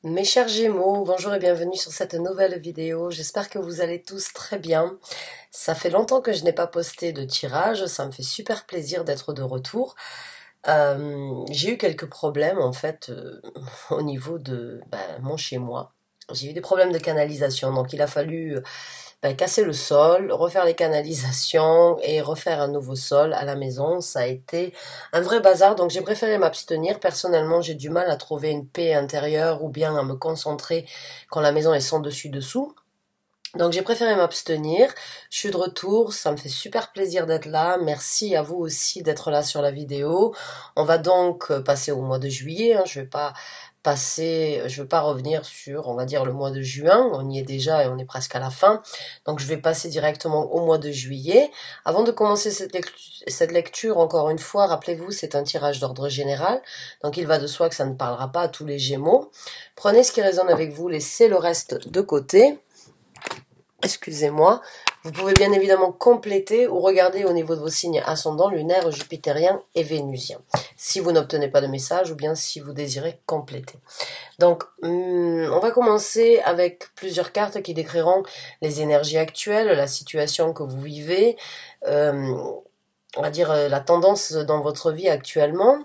Mes chers Gémeaux, bonjour et bienvenue sur cette nouvelle vidéo. J'espère que vous allez tous très bien. Ça fait longtemps que je n'ai pas posté de tirage, ça me fait super plaisir d'être de retour. J'ai eu quelques problèmes en fait au niveau de mon chez moi. J'ai eu des problèmes de canalisation, donc il a fallu casser le sol, refaire les canalisations et refaire un nouveau sol à la maison. Ça a été un vrai bazar, donc j'ai préféré m'abstenir. Personnellement, j'ai du mal à trouver une paix intérieure ou bien à me concentrer quand la maison est sans dessus-dessous. Donc j'ai préféré m'abstenir. Je suis de retour, ça me fait super plaisir d'être là. Merci à vous aussi d'être là sur la vidéo. On va donc passer au mois de juillet. Je vais pas revenir sur, on va dire, le mois de juin. On y est déjà et on est presque à la fin. Donc je vais passer directement au mois de juillet. Avant de commencer cette lecture, encore une fois, rappelez-vous, c'est un tirage d'ordre général. Donc il va de soi que ça ne parlera pas à tous les Gémeaux. Prenez ce qui résonne avec vous, laissez le reste de côté. Excusez-moi. Vous pouvez bien évidemment compléter ou regarder au niveau de vos signes ascendants, lunaires, jupitériens et vénusiens. Si vous n'obtenez pas de message ou bien si vous désirez compléter. Donc, on va commencer avec plusieurs cartes qui décriront les énergies actuelles, la situation que vous vivez, on va dire la tendance dans votre vie actuellement.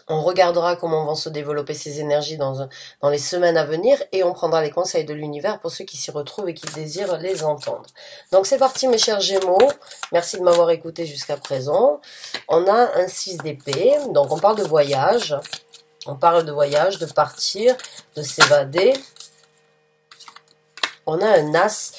On regardera comment vont se développer ces énergies dans les semaines à venir et on prendra les conseils de l'univers pour ceux qui s'y retrouvent et qui désirent les entendre. Donc c'est parti mes chers Gémeaux, merci de m'avoir écouté jusqu'à présent. On a un 6 d'épée, donc on parle de voyage, de partir, de s'évader. On a un as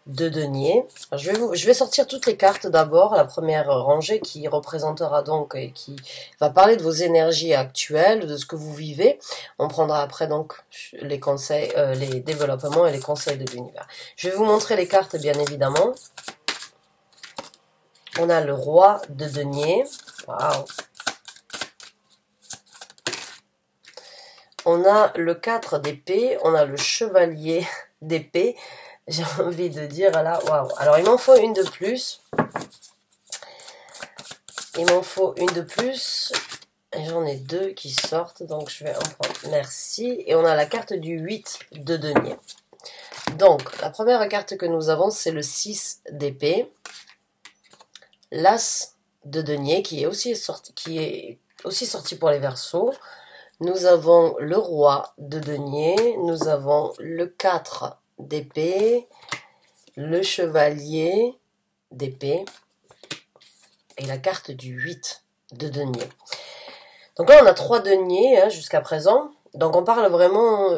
de denier. Je vais sortir toutes les cartes d'abord, la première rangée qui représentera donc et qui va parler de vos énergies actuelles, de ce que vous vivez. On prendra après donc les conseils, les développements et les conseils de l'univers. Je vais vous montrer les cartes bien évidemment. On a le roi de denier. Waouh. On a le 4 d'épée, on a le chevalier d'épée. J'ai envie de dire là, waouh. Alors, il m'en faut une de plus. Il m'en faut une de plus. Et j'en ai deux qui sortent, donc je vais en prendre. Merci. Et on a la carte du 8 de denier. Donc, la première carte que nous avons, c'est le 6 d'épée. L'as de denier, qui est aussi sorti pour les Verseaux. Nous avons le roi de denier. Nous avons le 4 d'épée, le chevalier d'épée et la carte du 8 de denier. Donc là, on a 3 deniers jusqu'à présent. Donc on parle vraiment,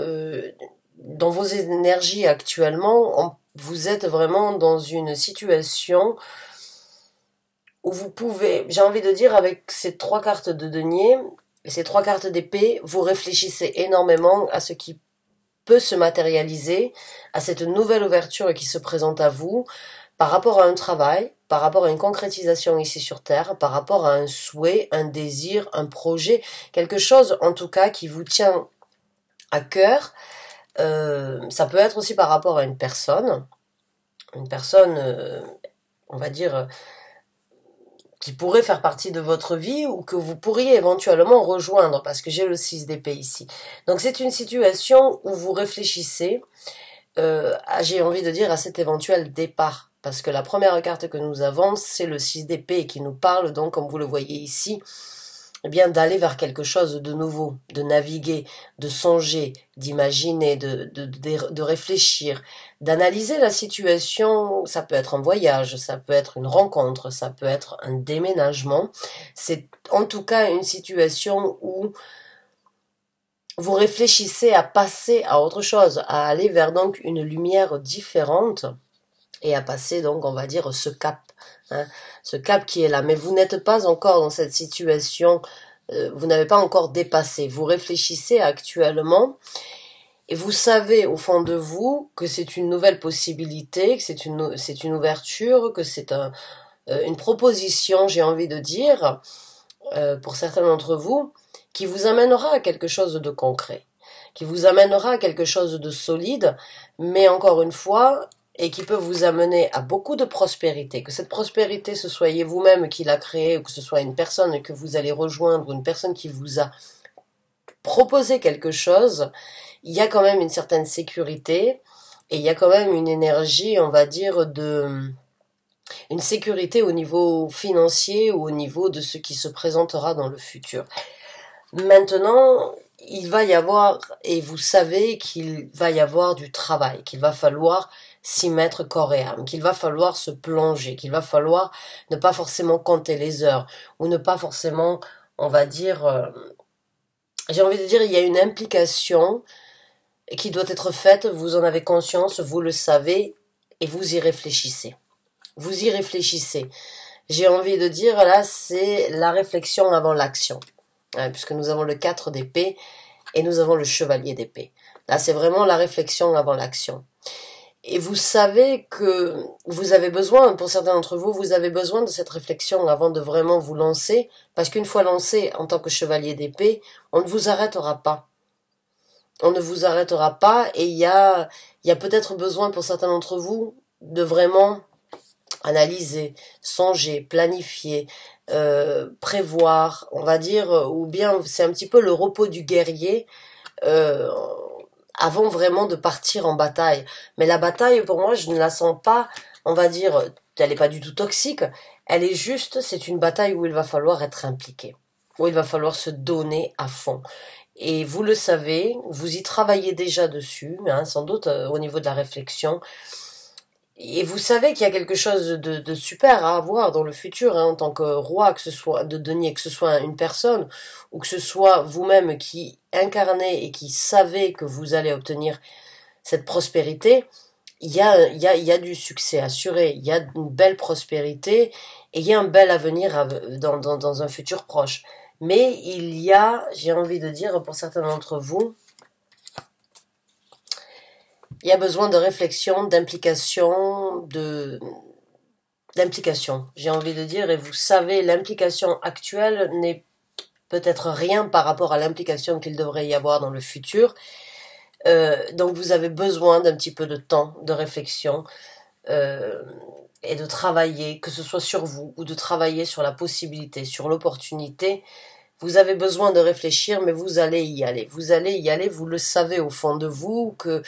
dans vos énergies actuellement, vous êtes vraiment dans une situation où vous pouvez, j'ai envie de dire, avec ces 3 cartes de denier et ces 3 cartes d'épée, vous réfléchissez énormément à ce qui peut se matérialiser, à cette nouvelle ouverture qui se présente à vous, par rapport à un travail, par rapport à une concrétisation ici sur Terre, par rapport à un souhait, un désir, un projet, quelque chose en tout cas qui vous tient à cœur. Ça peut être aussi par rapport à une personne, on va dire, qui pourrait faire partie de votre vie ou que vous pourriez éventuellement rejoindre, parce que j'ai le 6 d'épée ici. Donc c'est une situation où vous réfléchissez, j'ai envie de dire, à cet éventuel départ. Parce que la première carte que nous avons, c'est le 6 d'épée qui nous parle, donc comme vous le voyez ici, eh bien d'aller vers quelque chose de nouveau, de naviguer, de songer, d'imaginer, de réfléchir, d'analyser la situation. Ça peut être un voyage, ça peut être une rencontre, ça peut être un déménagement. C'est en tout cas une situation où vous réfléchissez à passer à autre chose, à aller vers donc une lumière différente et à passer donc, on va dire, ce cap. Ce cap qui est là, mais vous n'êtes pas encore dans cette situation, vous n'avez pas encore dépassé, vous réfléchissez actuellement et vous savez au fond de vous que c'est une nouvelle possibilité, que c'est une ouverture, que c'est une proposition, j'ai envie de dire, pour certains d'entre vous, qui vous amènera à quelque chose de concret, qui vous amènera à quelque chose de solide, mais encore une fois, et qui peut vous amener à beaucoup de prospérité. Que cette prospérité, ce soyez vous-même qui l'a créée, ou que ce soit une personne que vous allez rejoindre, ou une personne qui vous a proposer quelque chose, il y a quand même une certaine sécurité et il y a quand même une énergie, on va dire, une sécurité au niveau financier ou au niveau de ce qui se présentera dans le futur. Maintenant, il va y avoir, et vous savez qu'il va y avoir du travail, qu'il va falloir s'y mettre corps et âme, qu'il va falloir se plonger, qu'il va falloir ne pas forcément compter les heures, ou ne pas forcément, on va dire, j'ai envie de dire, il y a une implication qui doit être faite, vous en avez conscience, vous le savez, et vous y réfléchissez. Vous y réfléchissez. J'ai envie de dire, là, c'est la réflexion avant l'action. Puisque nous avons le 4 d'épée et nous avons le chevalier d'épée. Là, c'est vraiment la réflexion avant l'action. Et vous savez que vous avez besoin, pour certains d'entre vous, vous avez besoin de cette réflexion avant de vraiment vous lancer, parce qu'une fois lancé en tant que chevalier d'épée, on ne vous arrêtera pas. On ne vous arrêtera pas, et il y a peut-être besoin pour certains d'entre vous de vraiment analyser, songer, planifier, prévoir, on va dire, ou bien c'est un petit peu le repos du guerrier avant vraiment de partir en bataille. Mais la bataille, pour moi, je ne la sens pas, on va dire, elle n'est pas du tout toxique, elle est juste, c'est une bataille où il va falloir être impliqué, où il va falloir se donner à fond. Et vous le savez, vous y travaillez déjà dessus, hein, sans doute au niveau de la réflexion. Et vous savez qu'il y a quelque chose de super à avoir dans le futur, hein, en tant que roi, que ce soit de denier, que ce soit une personne, ou que ce soit vous-même qui incarnez et qui savez que vous allez obtenir cette prospérité. Il y a du succès assuré, il y a une belle prospérité et il y a un bel avenir dans un futur proche. Mais il y a, j'ai envie de dire pour certains d'entre vous, il y a besoin de réflexion, d'implication, d'implication, j'ai envie de dire, et vous savez, l'implication actuelle n'est peut-être rien par rapport à l'implication qu'il devrait y avoir dans le futur. Donc vous avez besoin d'un petit peu de temps, de réflexion, et de travailler, que ce soit sur vous, ou de travailler sur la possibilité, sur l'opportunité. Vous avez besoin de réfléchir, mais vous allez y aller. Vous allez y aller, vous le savez au fond de vous, que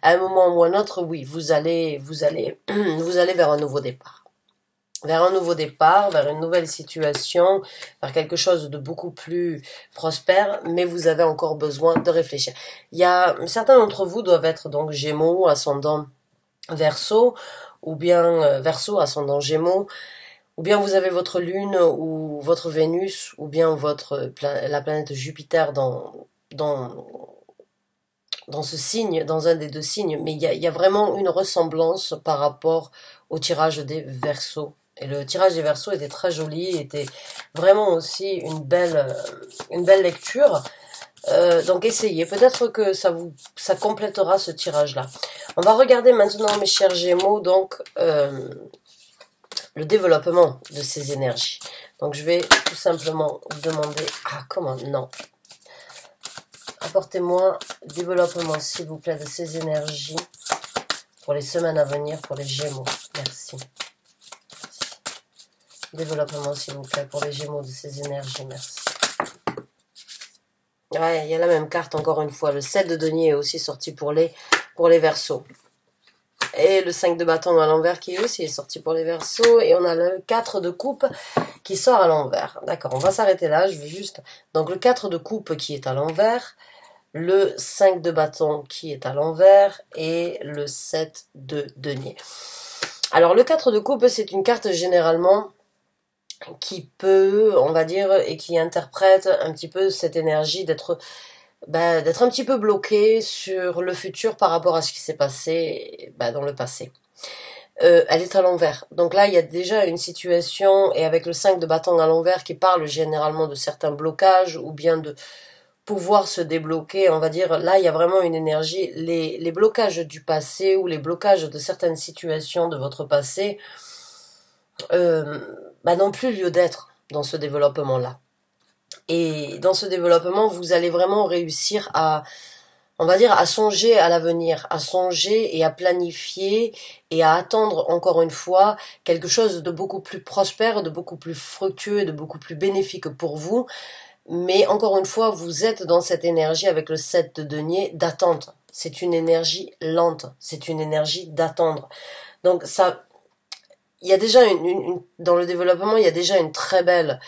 à un moment ou à un autre, oui, vous allez vers un nouveau départ. Vers un nouveau départ, vers une nouvelle situation, vers quelque chose de beaucoup plus prospère, mais vous avez encore besoin de réfléchir. Certains d'entre vous doivent être donc Gémeaux, ascendant Verseau, ou bien Verseau, ascendant Gémeaux, ou bien vous avez votre Lune ou votre Vénus, ou bien la planète Jupiter dans ce signe, dans un des deux signes, mais il y a vraiment une ressemblance par rapport au tirage des Verseaux. Et le tirage des Verseaux était très joli, était vraiment aussi une belle lecture. Donc essayez, peut-être que ça complétera ce tirage-là. On va regarder maintenant, mes chers Gémeaux, donc le développement de ces énergies. Donc je vais tout simplement vous demander... Ah, comment? Non. Apportez-moi développement, s'il vous plaît, de ces énergies pour les semaines à venir, pour les Gémeaux. Merci. Développement, s'il vous plaît, pour les Gémeaux, de ces énergies. Merci. Ouais, il y a la même carte, encore une fois. Le 7 de denier est aussi sorti pour les Verseaux. Et le 5 de bâton à l'envers qui aussi est sorti pour les Verseaux. Et on a le 4 de coupe qui sort à l'envers. D'accord, on va s'arrêter là. Je vais juste... Donc le 4 de coupe qui est à l'envers. Le 5 de bâton qui est à l'envers. Et le 7 de denier. Alors le 4 de coupe, c'est une carte généralement qui peut, on va dire, et qui interprète un petit peu cette énergie d'être un petit peu bloqué sur le futur par rapport à ce qui s'est passé dans le passé. Elle est à l'envers. Donc là, il y a déjà une situation, et avec le 5 de bâton à l'envers qui parle généralement de certains blocages, ou bien de pouvoir se débloquer, on va dire, là, il y a vraiment une énergie. Les blocages du passé, ou les blocages de certaines situations de votre passé, n'ont plus lieu d'être dans ce développement-là. Et dans ce développement, vous allez vraiment réussir à, on va dire, à songer à l'avenir, à songer et à planifier et à attendre encore une fois quelque chose de beaucoup plus prospère, de beaucoup plus fructueux, de beaucoup plus bénéfique pour vous. Mais encore une fois, vous êtes dans cette énergie avec le 7 de denier d'attente. C'est une énergie lente, c'est une énergie d'attendre. Donc ça, il y a déjà dans le développement, il y a déjà une très belle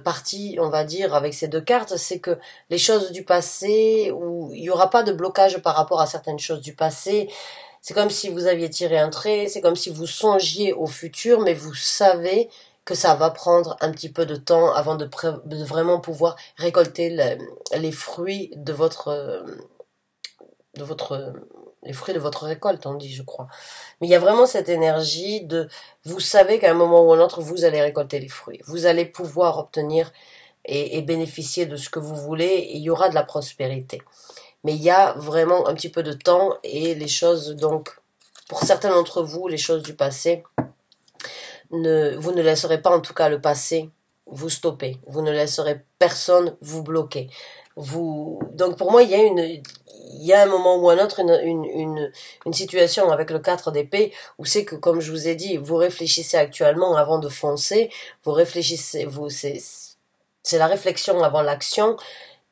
partie, on va dire, avec ces deux cartes, c'est que les choses du passé, où il n'y aura pas de blocage par rapport à certaines choses du passé, c'est comme si vous aviez tiré un trait, c'est comme si vous songiez au futur, mais vous savez que ça va prendre un petit peu de temps avant de vraiment pouvoir récolter les fruits de votre, les fruits de votre récolte, on dit, je crois. Mais il y a vraiment cette énergie de, vous savez qu'à un moment ou à un autre, vous allez récolter les fruits. Vous allez pouvoir obtenir et bénéficier de ce que vous voulez, et il y aura de la prospérité. Mais il y a vraiment un petit peu de temps, et les choses, donc, pour certains d'entre vous, les choses du passé, vous ne laisserez pas, en tout cas, le passé vous stopper. Vous ne laisserez personne vous bloquer. Donc pour moi, il y a un moment ou un autre une situation avec le 4 d'épée où c'est que, comme je vous ai dit, vous réfléchissez actuellement avant de foncer, vous réfléchissez, c'est la réflexion avant l'action.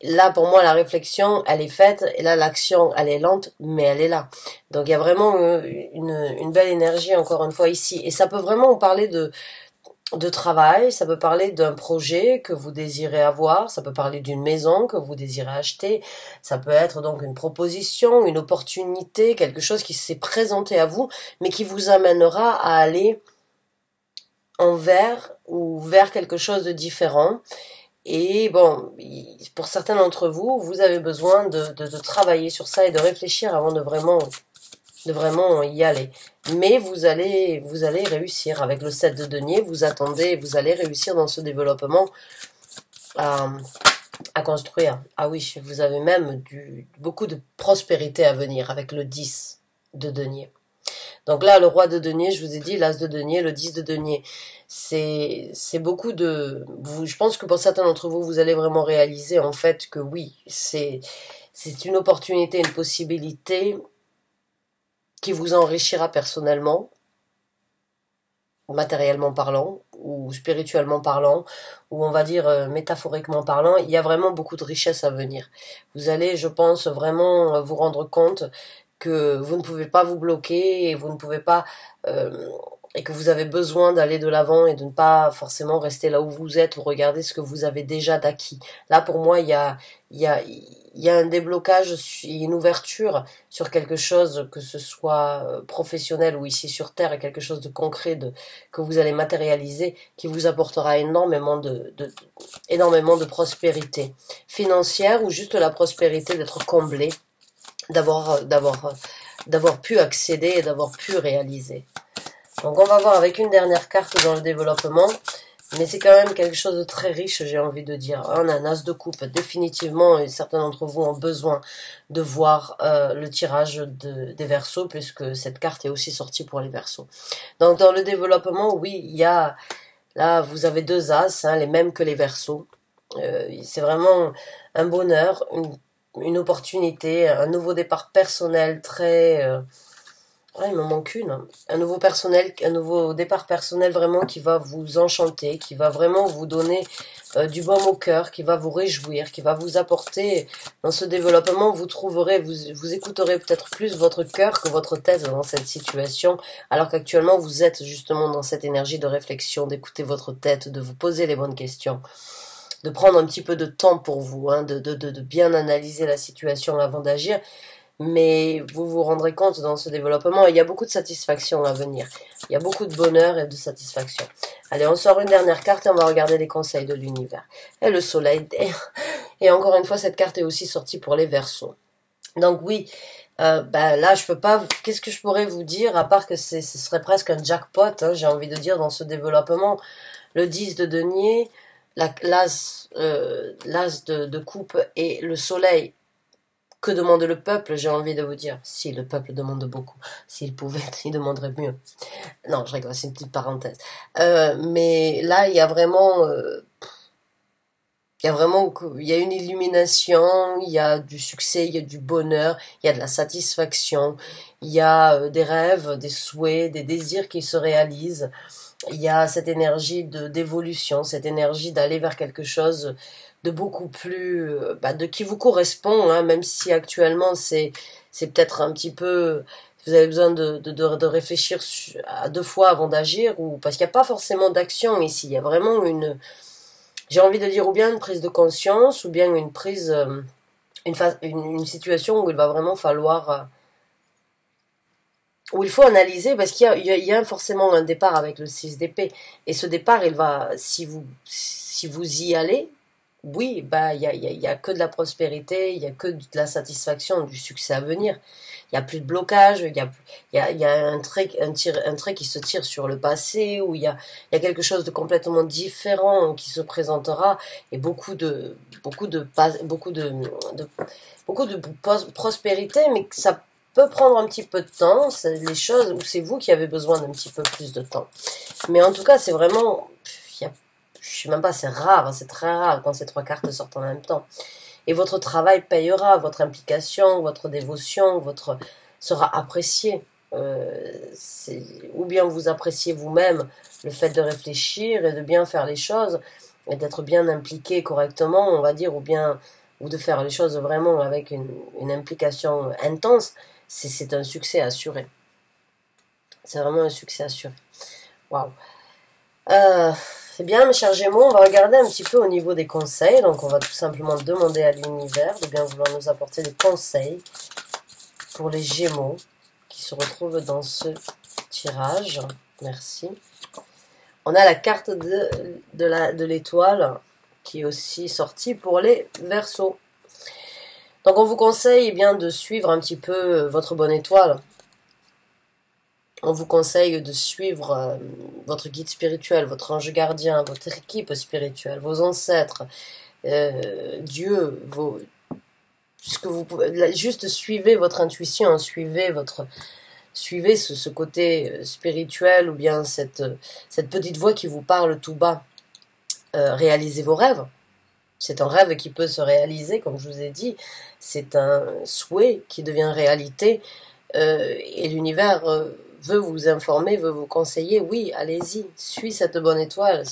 Là, pour moi, la réflexion, elle est faite, et là, l'action, elle est lente, mais elle est là. Donc, il y a vraiment une belle énergie, encore une fois, ici. Et ça peut vraiment parler de travail, ça peut parler d'un projet que vous désirez avoir, ça peut parler d'une maison que vous désirez acheter, ça peut être donc une proposition, une opportunité, quelque chose qui s'est présenté à vous, mais qui vous amènera à aller envers ou vers quelque chose de différent. Et bon, pour certains d'entre vous, vous avez besoin de travailler sur ça et de réfléchir avant de vraiment y aller. Mais vous allez réussir avec le 7 de denier, vous attendez, vous allez réussir dans ce développement à construire. Ah oui, vous avez même beaucoup de prospérité à venir avec le 10 de denier. Donc là, le roi de denier, je vous ai dit, l'as de denier, le 10 de denier. C'est beaucoup je pense que pour certains d'entre vous, vous allez vraiment réaliser en fait que oui, c'est une opportunité, une possibilité qui vous enrichira personnellement, matériellement parlant, ou spirituellement parlant, ou on va dire métaphoriquement parlant. Il y a vraiment beaucoup de richesses à venir. Vous allez, je pense, vraiment vous rendre compte que vous ne pouvez pas vous bloquer, et vous ne pouvez pas et que vous avez besoin d'aller de l'avant et de ne pas forcément rester là où vous êtes ou regarder ce que vous avez déjà d'acquis. Là, pour moi, il y a un déblocage, une ouverture sur quelque chose, que ce soit professionnel ou ici sur Terre, et quelque chose de concret que vous allez matérialiser, qui vous apportera énormément de prospérité financière, ou juste la prospérité d'être comblé, d'avoir pu accéder et d'avoir pu réaliser. Donc on va voir avec une dernière carte dans le développement, mais c'est quand même quelque chose de très riche, j'ai envie de dire. On a un as de coupe, définitivement, et certains d'entre vous ont besoin de voir le tirage des Verseaux, puisque cette carte est aussi sortie pour les Verseaux. Donc dans le développement, oui, il y a, là vous avez deux as, les mêmes que les Verseaux. C'est vraiment un bonheur, une opportunité, un nouveau départ personnel très... il me manque une. Un nouveau départ personnel vraiment qui va vous enchanter, qui va vraiment vous donner du baume au cœur, qui va vous réjouir, qui va vous apporter dans ce développement. Vous écouterez peut-être plus votre cœur que votre tête dans cette situation, alors qu'actuellement vous êtes justement dans cette énergie de réflexion, d'écouter votre tête, de vous poser les bonnes questions, de prendre un petit peu de temps pour vous, de bien analyser la situation avant d'agir. Mais vous vous rendrez compte dans ce développement, il y a beaucoup de satisfaction à venir. Il y a beaucoup de bonheur et de satisfaction. Allez, on sort une dernière carte et on va regarder les conseils de l'univers. Et le soleil. Et encore une fois, cette carte est aussi sortie pour les Verseaux. Donc oui, là je peux pas... Qu'est-ce que je pourrais vous dire, à part que ce serait presque un jackpot, j'ai envie de dire, dans ce développement. Le 10 de denier, l'as de coupe et le soleil. Que demande le peuple, j'ai envie de vous dire. Si, le peuple demande beaucoup. S'il pouvait, il demanderait mieux. Non, je rigole, c'est une petite parenthèse. Mais là, il y a vraiment... il y a une illumination, il y a du succès, il y a du bonheur, il y a de la satisfaction, il y a des rêves, des souhaits, des désirs qui se réalisent. Il y a cette énergie d'évolution, cette énergie d'aller vers quelque chose de beaucoup plus, de qui vous correspond, hein, même si actuellement c'est peut-être un petit peu, vous avez besoin de réfléchir à deux fois avant d'agir, ou parce qu'il n'y a pas forcément d'action ici, il y a vraiment une, j'ai envie de dire, ou bien une prise de conscience, ou bien une prise, une situation où il va vraiment falloir, où il faut analyser, parce qu'il y a forcément un départ avec le 6 d'épée, et ce départ, il va, si vous y allez, oui, il y a que de la prospérité, il y a que de la satisfaction, du succès à venir. Il y a plus de blocage, il y a un trait qui se tire sur le passé, où il y a quelque chose de complètement différent qui se présentera, et beaucoup de prospérité, mais que ça peut prendre un petit peu de temps, c'est les choses où c'est vous qui avez besoin d'un petit peu plus de temps. Mais en tout cas, c'est vraiment, je sais même pas, c'est rare, c'est très rare quand ces trois cartes sortent en même temps. Et votre travail payera, votre implication, votre dévotion, sera apprécié. Ou bien vous appréciez vous-même le fait de réfléchir et de bien faire les choses et d'être bien impliqué correctement, on va dire, ou de faire les choses vraiment avec une implication intense. C'est un succès assuré. C'est vraiment un succès assuré. Waouh. C'est bien, mes chers Gémeaux, on va regarder un petit peu au niveau des conseils. Donc, on va tout simplement demander à l'univers de bien vouloir nous apporter des conseils pour les Gémeaux qui se retrouvent dans ce tirage. Merci. On a la carte de l'étoile qui est aussi sortie pour les Verseaux. Donc, on vous conseille bien de suivre un petit peu votre bonne étoile. On vous conseille de suivre votre guide spirituel, votre ange gardien, votre équipe spirituelle, vos ancêtres, Dieu, juste suivez votre intuition, suivez ce côté spirituel, ou bien cette petite voix qui vous parle tout bas. Réalisez vos rêves. C'est un rêve qui peut se réaliser, comme je vous ai dit. C'est un souhait qui devient réalité. Et l'univers veut vous informer, veut vous conseiller. Oui, allez-y, suis cette bonne étoile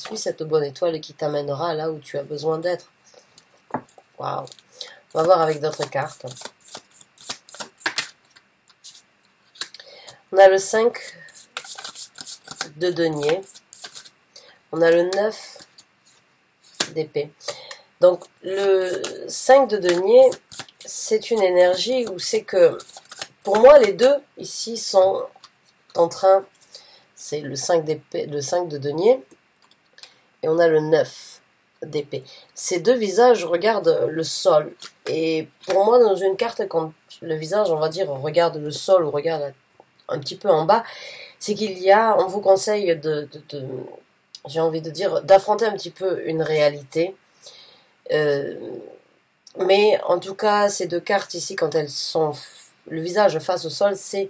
qui t'amènera là où tu as besoin d'être. Waouh. On va voir avec d'autres cartes. On a le 5 de denier. On a le 9 d'épée. Donc, le 5 de denier, c'est une énergie où c'est que, pour moi, les deux, ici, sont en train, c'est le 5 d'épée, le 5 de denier, et on a le 9 d'épée. Ces deux visages regardent le sol. Et pour moi, dans une carte, quand le visage, on va dire, regarde le sol ou regarde un petit peu en bas, c'est qu'il y a, on vous conseille j'ai envie de dire, d'affronter un petit peu une réalité. Mais en tout cas, ces deux cartes ici, quand elles sont le visage face au sol, c'est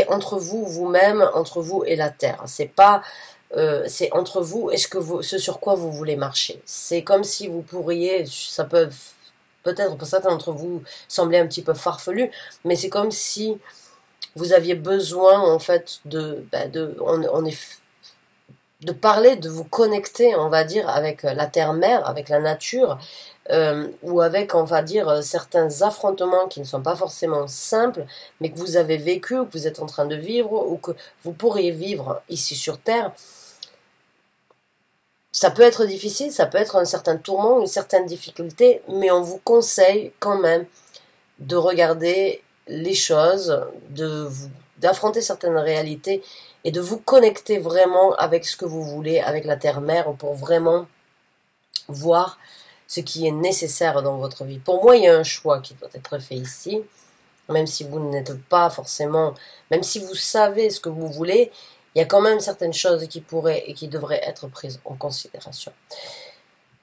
entre vous, vous-même, entre vous et la terre. C'est pas, c'est entre vous et ce sur quoi vous voulez marcher. C'est comme si vous pourriez, ça peut peut-être pour certains d'entre vous sembler un petit peu farfelu, mais c'est comme si vous aviez besoin en fait de parler, de vous connecter, on va dire, avec la terre-mère, avec la nature, ou avec, on va dire, certains affrontements qui ne sont pas forcément simples, mais que vous avez vécu, que vous êtes en train de vivre, ou que vous pourriez vivre ici sur Terre. Ça peut être difficile, ça peut être un certain tourment, une certaine difficulté, mais on vous conseille quand même de regarder les choses, d'affronter certaines réalités et de vous connecter vraiment avec ce que vous voulez, avec la terre-mère, pour vraiment voir ce qui est nécessaire dans votre vie. Pour moi, il y a un choix qui doit être fait ici, même si vous n'êtes pas forcément, même si vous savez ce que vous voulez, il y a quand même certaines choses qui pourraient et qui devraient être prises en considération.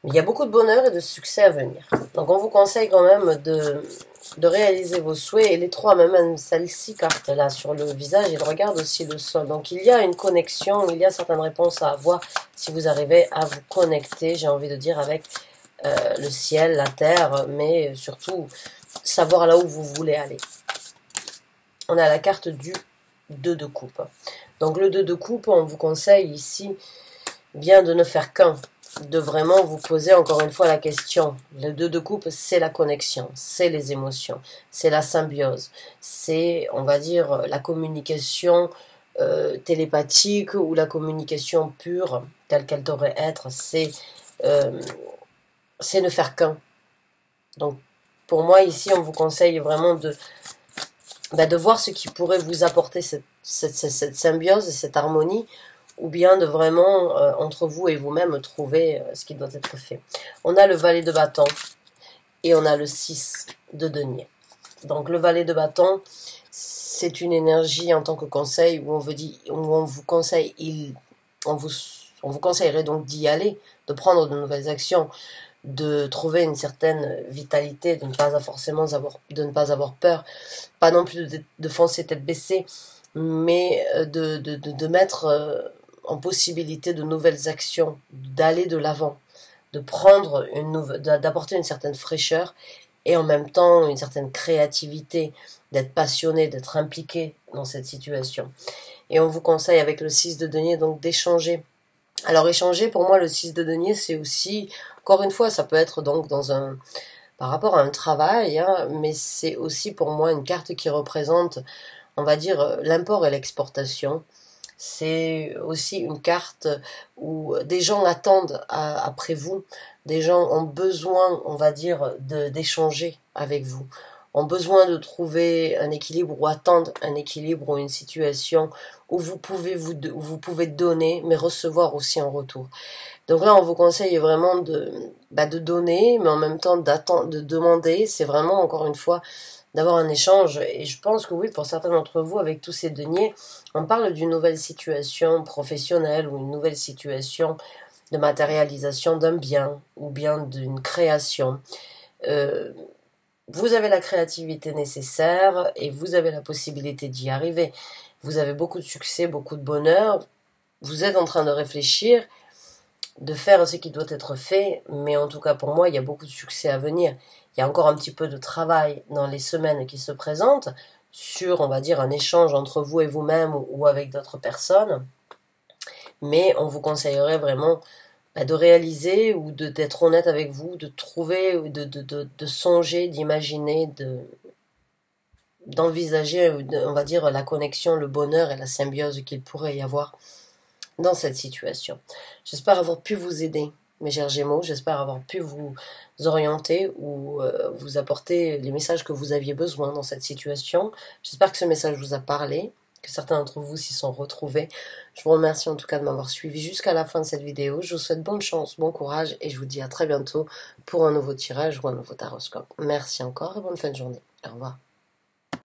Il y a beaucoup de bonheur et de succès à venir. Donc on vous conseille quand même de réaliser vos souhaits. Et les trois, même celle-ci carte là sur le visage, il regarde aussi le sol. Donc il y a une connexion, il y a certaines réponses à avoir si vous arrivez à vous connecter, j'ai envie de dire, avec le ciel, la terre, mais surtout savoir là où vous voulez aller. On a la carte du 2 de coupe. Donc le 2 de coupe, on vous conseille ici bien de ne faire qu'un. de vraiment vous poser encore une fois la question. Le 2 de coupe, c'est la connexion, c'est les émotions, c'est la symbiose, c'est, on va dire, la communication télépathique ou la communication pure, telle qu'elle devrait être, euh, c'est ne faire qu'un. Donc, pour moi, ici, on vous conseille vraiment de voir ce qui pourrait vous apporter cette symbiose, cette harmonie, ou bien de vraiment, entre vous et vous-même, trouver ce qui doit être fait. On a le valet de bâton et on a le 6 de denier. Donc le valet de bâton, c'est une énergie en tant que conseil où on vous conseille, on vous conseillerait donc d'y aller, de prendre de nouvelles actions, de trouver une certaine vitalité, de ne pas avoir peur, pas non plus de foncer tête baissée, mais de mettre en possibilité de nouvelles actions, d'aller de l'avant, de prendre d'apporter une certaine fraîcheur et en même temps une certaine créativité, d'être passionné, d'être impliqué dans cette situation. Et on vous conseille avec le 6 de denier donc d'échanger. Alors échanger, pour moi, le 6 de denier, c'est aussi, encore une fois, ça peut être donc par rapport à un travail, hein, mais c'est aussi pour moi une carte qui représente, on va dire, l'import et l'exportation. C'est aussi une carte où des gens attendent après vous, des gens ont besoin, on va dire, d'échanger avec vous, ont besoin de trouver un équilibre ou attendent un équilibre ou une situation où où vous pouvez donner, mais recevoir aussi en retour. Donc là, on vous conseille vraiment de donner, mais en même temps de demander. C'est vraiment, encore une fois, d'avoir un échange. Et je pense que oui, pour certains d'entre vous, avec tous ces deniers, on parle d'une nouvelle situation professionnelle ou une nouvelle situation de matérialisation d'un bien ou bien d'une création. Vous avez la créativité nécessaire et vous avez la possibilité d'y arriver. Vous avez beaucoup de succès, beaucoup de bonheur. Vous êtes en train de réfléchir, de faire ce qui doit être fait, mais en tout cas pour moi, il y a beaucoup de succès à venir. Il y a encore un petit peu de travail dans les semaines qui se présentent sur, on va dire, un échange entre vous et vous-même ou avec d'autres personnes, mais on vous conseillerait vraiment de réaliser ou d'être honnête avec vous, de trouver, de songer, d'imaginer, d'envisager, on va dire, la connexion, le bonheur et la symbiose qu'il pourrait y avoir dans cette situation. J'espère avoir pu vous aider, mes chers Gémeaux. J'espère avoir pu vous orienter ou vous apporter les messages que vous aviez besoin dans cette situation. J'espère que ce message vous a parlé, que certains d'entre vous s'y sont retrouvés. Je vous remercie en tout cas de m'avoir suivi jusqu'à la fin de cette vidéo. Je vous souhaite bonne chance, bon courage et je vous dis à très bientôt pour un nouveau tirage ou un nouveau taroscope. Merci encore et bonne fin de journée. Au revoir.